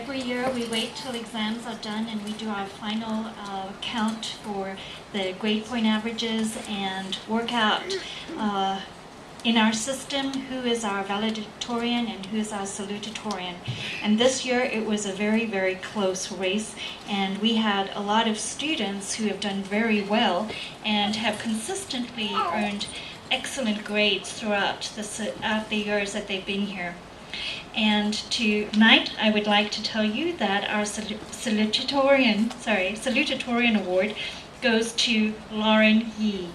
every year we wait till exams are done and we do our final count for the grade point averages and work out in our system who is our valedictorian and who is our salutatorian. And this year it was a very, very close race, and we had a lot of students who have done very well and have consistently earned excellent grades throughout the years that they've been here. And tonight I would like to tell you that our salutatorian award goes to Lauren Yee.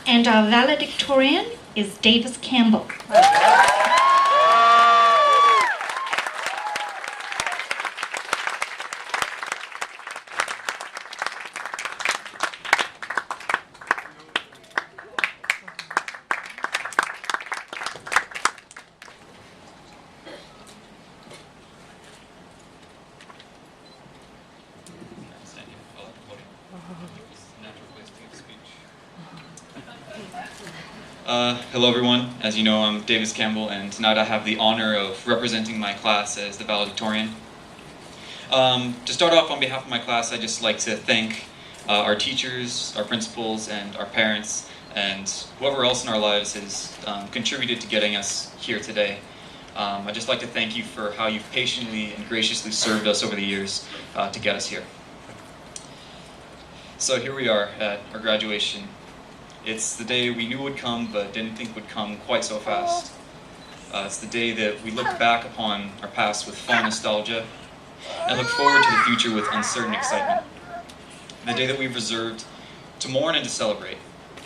And our valedictorian is Davis Campbell. Hello everyone, as you know I'm Davis Campbell, and tonight I have the honor of representing my class as the valedictorian. To start off, on behalf of my class, I'd just like to thank our teachers, our principals, and our parents, and whoever else in our lives has contributed to getting us here today. I'd just like to thank you for how you've patiently and graciously served us over the years to get us here. So here we are at our graduation. It's the day we knew would come, but didn't think would come quite so fast. It's the day that we look back upon our past with fond nostalgia and look forward to the future with uncertain excitement. The day that we've reserved to mourn and to celebrate,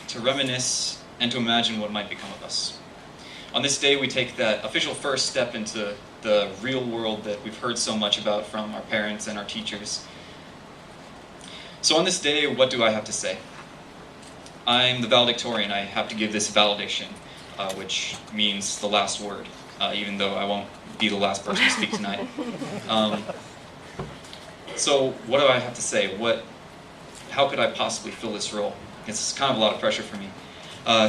to reminisce and to imagine what might become of us. On this day, we take that official first step into the real world that we've heard so much about from our parents and our teachers. So on this day, what do I have to say? I'm the valedictorian. I have to give this valediction, which means the last word, even though I won't be the last person to speak tonight. So what do I have to say? How could I possibly fill this role? It's kind of a lot of pressure for me.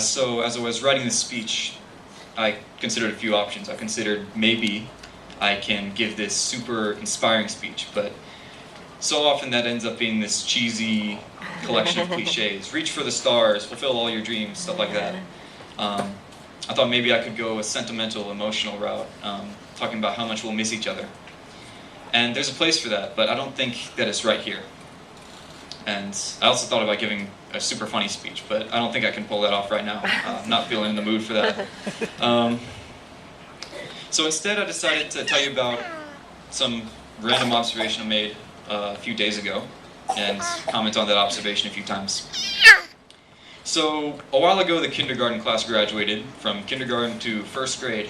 So as I was writing this speech, I considered a few options. I considered maybe I can give this super inspiring speech, but so often that ends up being this cheesy collection of cliches. Reach for the stars, fulfill all your dreams, stuff like that. I thought maybe I could go a sentimental, emotional route, talking about how much we'll miss each other. And there's a place for that, but I don't think that it's right here. And I also thought about giving a super funny speech, but I don't think I can pull that off right now. I'm not feeling in the mood for that. So instead I decided to tell you about some random observation I made a few days ago, and comment on that observation a few times. So, a while ago the kindergarten class graduated from kindergarten to first grade,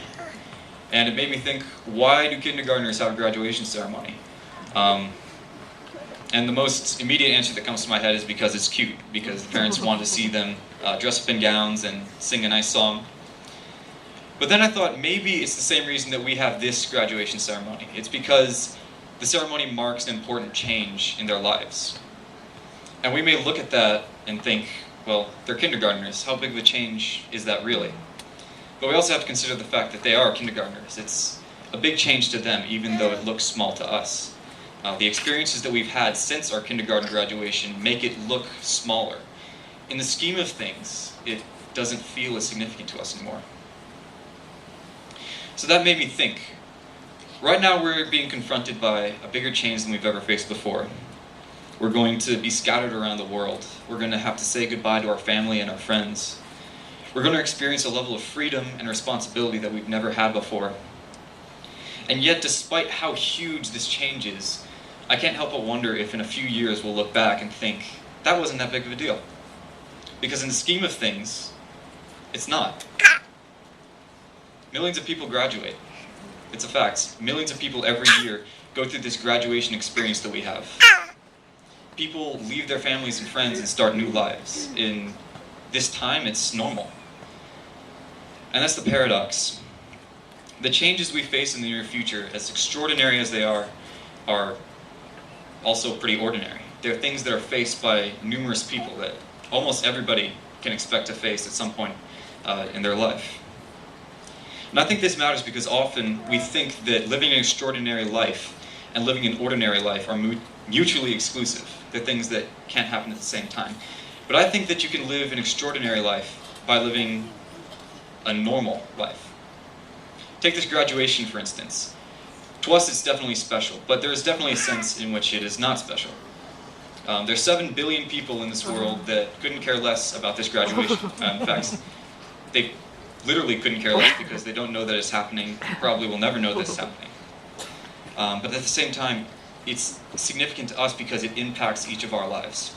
and it made me think, why do kindergartners have a graduation ceremony? And the most immediate answer that comes to my head is because it's cute, because the parents want to see them dress up in gowns and sing a nice song. But then I thought maybe it's the same reason that we have this graduation ceremony. It's because the ceremony marks an important change in their lives. And we may look at that and think, well, they're kindergartners. How big of a change is that really? But we also have to consider the fact that they are kindergartners. It's a big change to them, even though it looks small to us. The experiences that we've had since our kindergarten graduation make it look smaller. In the scheme of things, it doesn't feel as significant to us anymore. So that made me think. Right now we're being confronted by a bigger change than we've ever faced before. We're going to be scattered around the world. We're going to have to say goodbye to our family and our friends. We're going to experience a level of freedom and responsibility that we've never had before. And yet, despite how huge this change is, I can't help but wonder if in a few years we'll look back and think, that wasn't that big of a deal. Because in the scheme of things, it's not. Millions of people graduate. It's a fact. Millions of people every year go through this graduation experience that we have. People leave their families and friends and start new lives. In this time, it's normal. And that's the paradox. The changes we face in the near future, as extraordinary as they are also pretty ordinary. They're things that are faced by numerous people that almost everybody can expect to face at some point in their life. And I think this matters because often we think that living an extraordinary life and living an ordinary life are mutually exclusive. They're things that can't happen at the same time. But I think that you can live an extraordinary life by living a normal life. Take this graduation, for instance. To us, it's definitely special, but there is definitely a sense in which it is not special. There's 7 billion people in this world that couldn't care less about this graduation. In fact, they literally couldn't care less because they don't know that it's happening, probably will never know that it's happening. But at the same time, it's significant to us because it impacts each of our lives.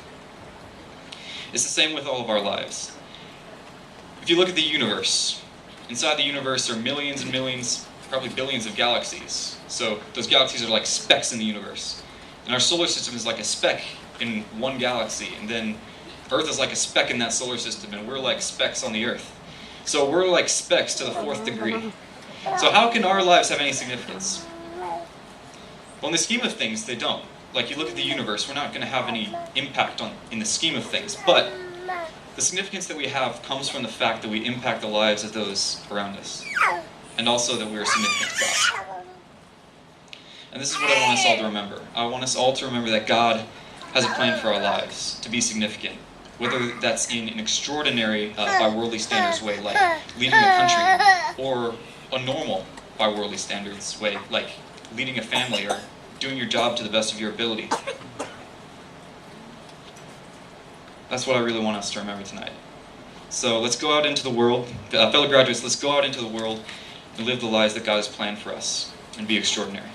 It's the same with all of our lives. If you look at the universe, inside the universe are millions and millions, probably billions of galaxies. So those galaxies are like specks in the universe. And our solar system is like a speck in one galaxy, and then Earth is like a speck in that solar system, and we're like specks on the Earth. So we're like specks to the 4th degree. So how can our lives have any significance? Well, in the scheme of things, they don't. Like, you look at the universe, we're not going to have any impact in the scheme of things, but the significance that we have comes from the fact that we impact the lives of those around us, and also that we are significant to God. And this is what I want us all to remember. I want us all to remember that God has a plan for our lives to be significant, whether that's in an extraordinary, by worldly standards way, like leading a country, or a normal, by worldly standards way, like leading a family or doing your job to the best of your ability. That's what I really want us to remember tonight. So let's go out into the world, fellow graduates, let's go out into the world and live the lives that God has planned for us and be extraordinary.